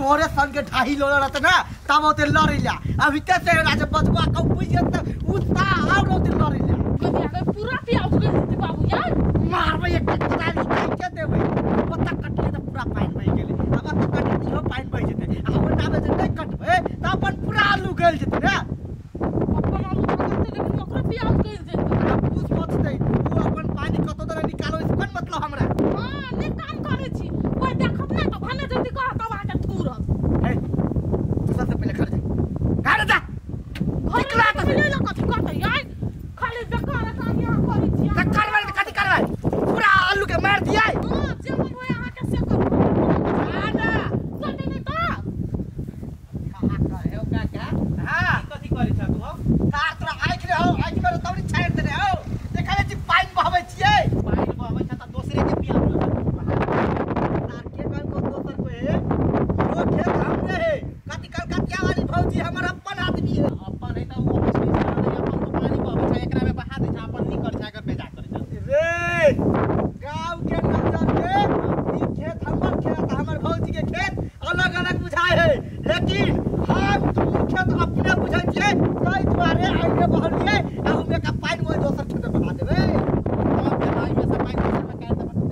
तोरे सन के ढाई लोला रहते ना तब होते लड़िला अभी ते से राजा बचवा को बुझे त उता और होते लड़िला कभी आगे पूरा प्याज के देती बाबू यार मारबे एक कटाली के देबे पत्ता कटिए त पूरा पाइन भइ गेले अब त कटे दियो पाइन भइ जते अब नाबे जे नहीं कटबे त अपन पूरा आलू गल जते ना अपन आलू कटते लेकिन ओकरा प्याज के देते पूछ पछते वो अपन पानी कतो दरे निकालो इस कोन मतलब हमरा हां ले काम करे छी कोई देखब ना तो भने जल्दी कह तब आके थूरब हे सबसे पहले खा जा निकला त ले लो कथि करते यार खाली बेकार काम यहाँ करै छी करवाई कथि करवाई पूरा आलू के मार दिया हां जे मन होय अहाँ के से करू आना जल्दी नहीं तो कहां करे हो काका हां कथि करै छ तू हो कार तोरा आइख रे हो आइख मेरे तौरी छाड़ दे रे हो देखा छी पाइन बहबै छियै पाइन बहबै छ त दोसरे के पिया तार के कहन को दोसर को हे वो खेत हमरे है कथि कर कतिया वाली भौजी हमर अपन आदमी है अपन है त वो अपन तो पानी बहबै छ एकरा में बहा दे छ अपन नहीं कर छ अगर बेजा करे छ रे गांव के नजर में ई खेत हमर भौजी के खेत अलग अलग बुझाए है लेकिन हम दुनू खेत अपने बुझाई छियै ताहि दुआरे आइने बहलिए आ हमे का पाइन वो दोसर खेत में बहा देबै तब केनाई में से पाइन दोसर में काट देबै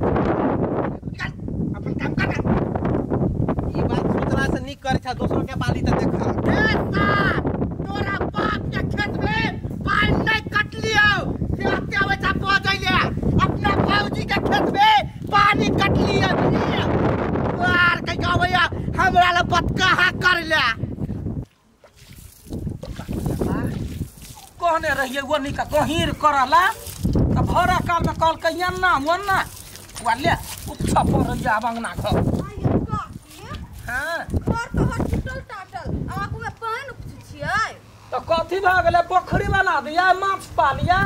निकाल अपन काम कर ई बात सोचला से निक करे छ दोसरो के बाली त देख ए साहब तोरा बाप के खेत में पाइन नहीं कट लियो से आते आवे छ पहुंचैले अपना भौजी के खेत में पानी कट लियो यार कई कहबैया हमरा ल बतका हा कर ले कहने रहिए वो निका कहीर करला त भरा काल में कल कहिया ना वन्ना वाले उपछा पर जा बंगना घर हां घर तो हॉस्पिटल टाटल आंख में पानी उपछि छियै तो कथि भ गेले पोखरी वाला दिया माछ पालिया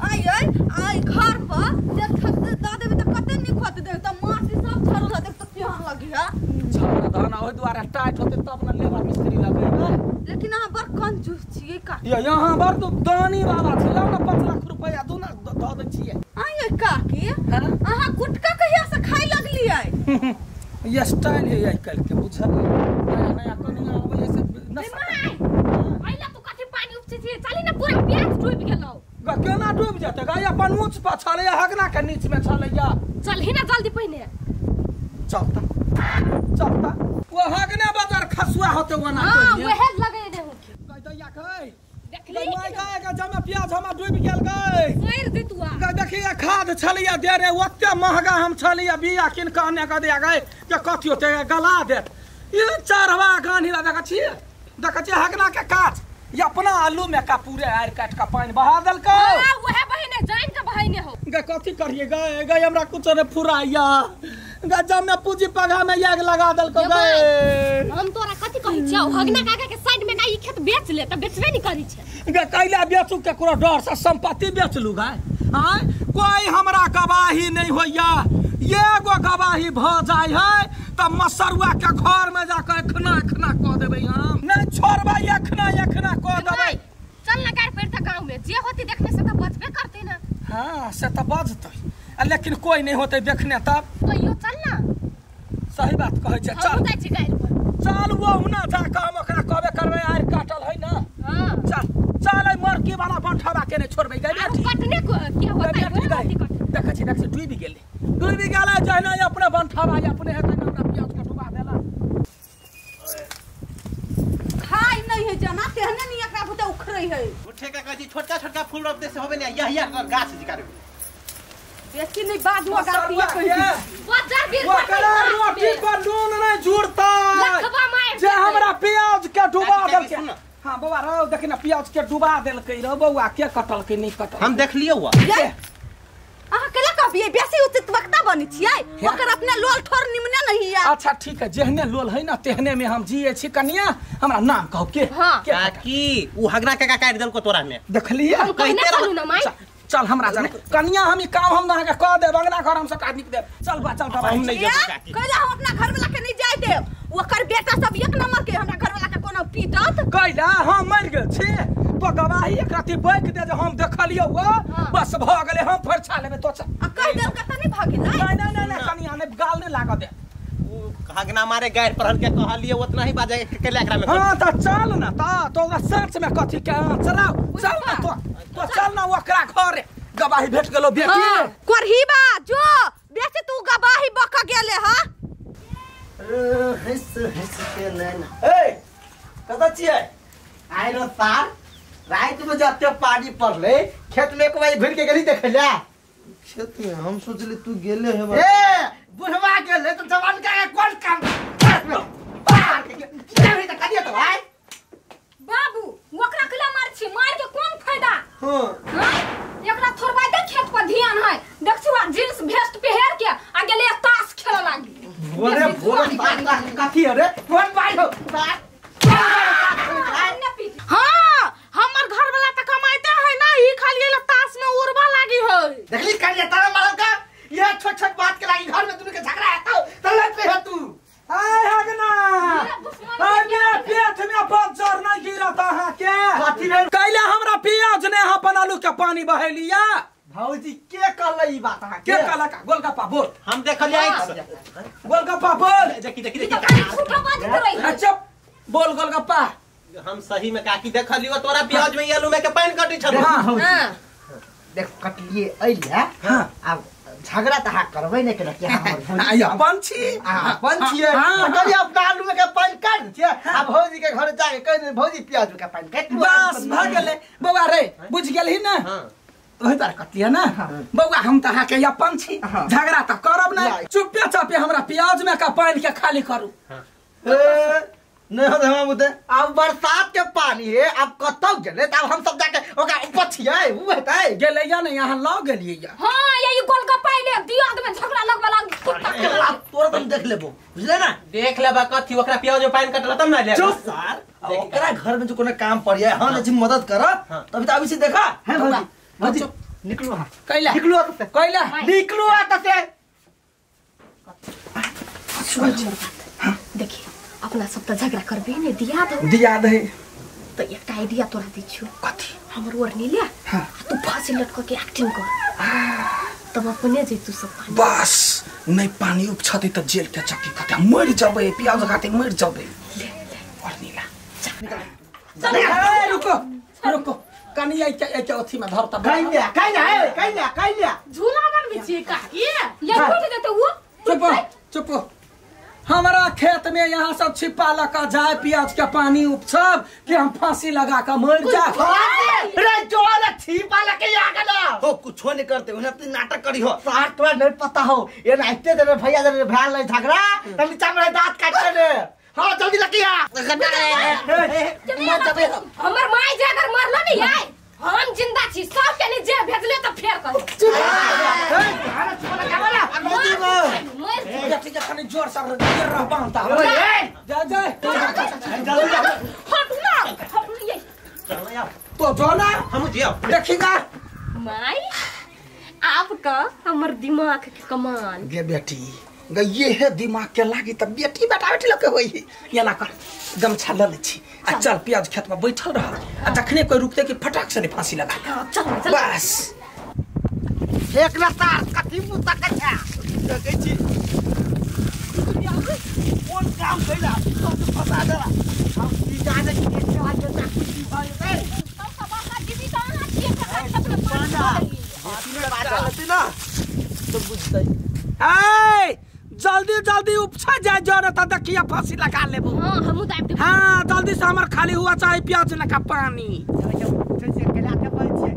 आई घर पर जे खत द देबे त कते नि खत देबे त माछ सब छरल देख त पियान लगी है छाड़ा धाना ओइ द्वारा टाइट होते तब न लेबर मिस्त्री लगेबे लेकिन अहाँ बड़ कंजूस छियै का यहाँ बड़ तो दानी वाला छिला न 5 लाख रुपया दूना द दे छियै आई काकी हां अहाँ गुटका कहिया से खाइ लगलियै ये स्टाइल है आई कल के बुझल नया नया कनिया आवे से नशा आइला तू कथि पानी उपछि छियै चली न पूरा प्याज डूब गेलौ केना डूब जाते गाय अपन ऊंच पर छले हगना के नीच में छले या चल ही ना जल्दी पहिने चलता वो हगने बाजार खसुआ होते वना हां वहे लगे दे कह दैया कह देख ले माय का जमा प्याज हम डूब गेल गए सोइर दितुआ का देखिए खाद छलिया दे रे ओते महंगा हम छलिया बिया किन के आने का दिया गए के कथि होते गला दे ये चारवा गानी ला देखा छी हगना के काट ये अपना आलू में का पूरे आर काट का पानी बहा दल का हां वहे बहिने जान के बहिने हो गे कथि करिए गए हमरा कुछ ने फुराइया गजा में पूजी पगा में आग लगा दल को गए हम तोरा कथि कहै छियौ हगना काका के साइड में ना ई खेत बेच ले त बेचबे नहीं करी छै गे कैला बेचू के कोनो डर से संपत्ति बेच लू गए हां कोई हमरा गवाही नहीं होइया एगो गवाही भ जाय है त मसरुआ के घर में जाके एखना क देबै हम नहीं छोड़बै एखना क देबै चल ना गाड़ पेड़ त गांव में जे होती देखने से त बचबे करते ना हां से त बजतै लेकिन कोई नहीं होते देखने तब तो यो चल ना सही बात कहै छै चल हम जाय छी गाड़ पर चल वो ना जा के हम ओकरा कहबे करबै आर काटल है ना हां चल मरकी वाला बंठवा के नहीं छोड़बै गई कटने को क्या होता है देख छी डूबी गेले जहना अपने बंठवा अपने है हमरा प्याज के डुबा देला खाई नहीं है जना तेहने नहीं एकरा बुते उखरै है उठे का कथि छोटका फूल रोपते से होबे ने यहिया गाछ जिकारे बेसी नहीं बाद हुआ गाती है बाजार बीर वो कला रोटी पर नून नहीं जुड़ता जे हमरा प्याज के डुबा देल के हां बौआ रो देखि ना प्याज के डुबा देल के रो बौआ के कटल के नहीं कटल हम देख लियो हुआ अहाँ केला कहबिए बेसी उचित वक्ता बनी छियै ओकर अपने लोल ठोर निमने नहीं है अच्छा ठीक है जेहने लोल है ना तेहने में हम जिए छी कनिया हमरा नाम कहो के काकी उ हगना काका काट देल को तोरा में देखलिए कहते रहू ना माई चल हमरा जाने कनिया हम ई काम हम के कह दे बंगना घर हम सब आदमी के दे चल हम नहीं जेबो काकी कहला हम अपना घर वाला के नहीं जाय देब ओकर बेटा सब एक नंबर के हमरा घर वाला के कोनो पीटत कहला हम मर गेल छी तो गवाही एक राती बैक दे जे हम देखलियो वो बस भ गेले हम फरछा लेबे तो आ कह देल कत नहीं भागे नहीं कनिया ने गाल ने लाग दे उ भागना मारे गैर परहन के कहलिए उतना ही बाजे के लेकरा में। हां त चल ना तो सच में कथी के चल चल ना तो चल ना ओकरा घर गवाही भेट गेलो बेटी करहीबा जो बेटी तू गवाही बक गेले ह हंस के नैना ए कत छिए आइ रो सार रात में जते पानी पड़ले खेत में एक बार भिड़ के गेली देखला खेत में हम सोचले तू गेले है ए बुढ़वा गेले तो जवान का कौन काम बाहर के नहीं तो करिए तो भाई बाबू ओकरा कला मार छी मार के कोन फायदा हां एकरा थोड़बा दे खेत पर ध्यान है देखछुआ जींस वेस्ट पहिर के आ गेले ताश खेले लागी बोले भोर बात काठी अरे कौन भाई हो हां हमर घर वाला त कमाइते है ना ई खाली ताश में उड़वा लागी है देखली करिए तारा मारो का ये छोट छोट बात के लागी घर में तुम के झगड़ा है तो लड़ पे है तू आय हगना मेरा पेट में बज्जर नहीं गिरता है के कथी रे कैले हमरा पियाज ने अपन आलू के पानी बहेलिया भौजी के कहले ई बात है के कहला का गोलगप्पा बोल हम देखलिए गोलगप्पा बोल देखी झूठा बात करई अच्छा बोल गोलगप्पा हम सही में काकी देखलियो तोरा प्याज में आलू में के पानी कटी छ हां देख कटलिए अइया हां अब झगड़ा त हां करबै नै केना के हमर आया पंछी पंछी कटलिए अपना आलू में के पानी काट छिए अब भौजी के घर जाके कह भौजी प्याज में के पानी काट बस भ गेले बौआ रे बुझ गेलही ना ओही तार कटलिया ना बौआ हम त हां के या पंछी झगड़ा त करब ना चुपे चापे हमरा प्याज में का पानी के खाली करू नहीं हो हम उते अब बरसात के पानी है अब कतौ गेले त अब हम सब जाके ओका ऊपर छिए उ हेतै गेले या नहीं यहाँ ल गेलिए या हां यही गोलगप्पा ले दियाद में झगड़ा लगवा लाग तोरा तुम देख लेबो बुझले ना देख लेबा कथी ओकरा प्याज में पानी कटला तब ना ले चुप सर ओकरा घर में जो कोनो काम पड़िया हम जी मदद कर तभी तो अभी से देखा है भौजी भौजी निकलो हां कैला निकलो त कैला निकलो त से देखी अपना सब त झगड़ा करबे ने दिया दे तो एक आइडिया तोरा दी छु कथी हमर ओढ़नी ले तू फांसी लटक के एक्टिंग कर तब अपने जे तू सब पानी बस नहीं पानी उपछते त जेल के चक्की कते मर जबे प्याज खाते मर जबे और नीला चल रुको रुको कनी आई के अथी में धरता कैला झूला बनबे छी का ये फूट देते वो चुप चुप हमारा खेत में यहाँ सब छिपा लगा जाए प्याज के पानी उपछब कि हम फांसी लगा कर मर जा रे जोला छिपा लगे आ गला हो कुछ नहीं करते उन्हें अपनी नाटक करी हो सार तो नहीं पता हो ये नाइते दे भैया दे भैया ले झगड़ा तब नीचा में दांत काट दे हां जल्दी लगिया हमर माई जे अगर मरलो नहीं है हम जिंदा छी सब के नहीं जे भेजले तो फेर कर ठीक है खाली जोर से गिर रहा बांधता जा जा हट ये तो जो ना हम जियो देखिएगा माई आपका हमर दिमाग के कमाल गे बेटी ये है दिमाग के लागी त बेटी बेटा बेटी लोग के होई ये ना कर गमछा ल ले छी आ चल प्याज खेत में बैठल रह आ तखने कोई रुकते कि फटाक से फांसी लगा चल बस एक ना तार कथी मुता कछा देखे छी कौन काम कैला तो फसा देला हम ई जाने के आज तक भाई रे सब सबका दीदी कहां छिए खेत में पानी ना तो बुझतै ए जल्दी जल्दी उपछा जाए जरा त देखिया फांसी लगा लेबो हां हम दाब दे हां जल्दी से हमर खाली हुआ चाहे प्याज न का पानी जैसे केला के पानी छे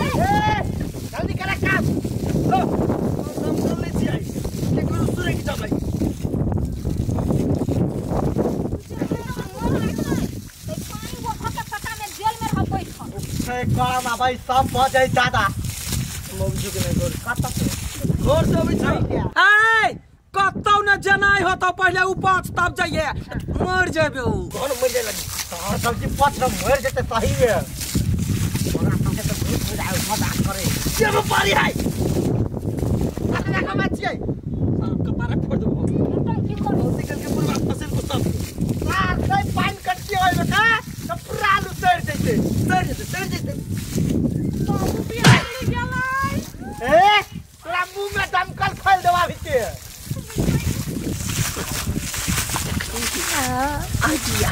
जल्दी करा काम लो हम कर ले छी एक बार सुरे की जाबै पानी वो फटा फटा में जेल में रह बैठ छे काम भाई सब भ जाई दादा मौजू के नहीं कर कत से घोर से भी छै ए कतौ न जनाई हो तो पहले उपाच तब जाइए मर जेबे उ कौन मजे लगी तार सब्जी पछ मर जेते सही है हमरा संगे तो बहुत मजा आउ मजाक करे ये पारी है कतना कमा छियै कपारा फोड़ दो की कर निकल के पूरा फसल को सब तार से पानी कटके होय बेटा तो पूरा आलू सड़ जैते सर जैसे तो पिया गेला आइडिया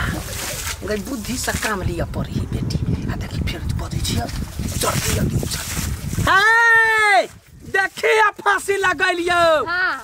गई बुद्धि से काम लिया पड़ी बेटी आ देखी फिर बदे छिया चढ़ दिया हाय देखिए फांसी लगैलियो हाँ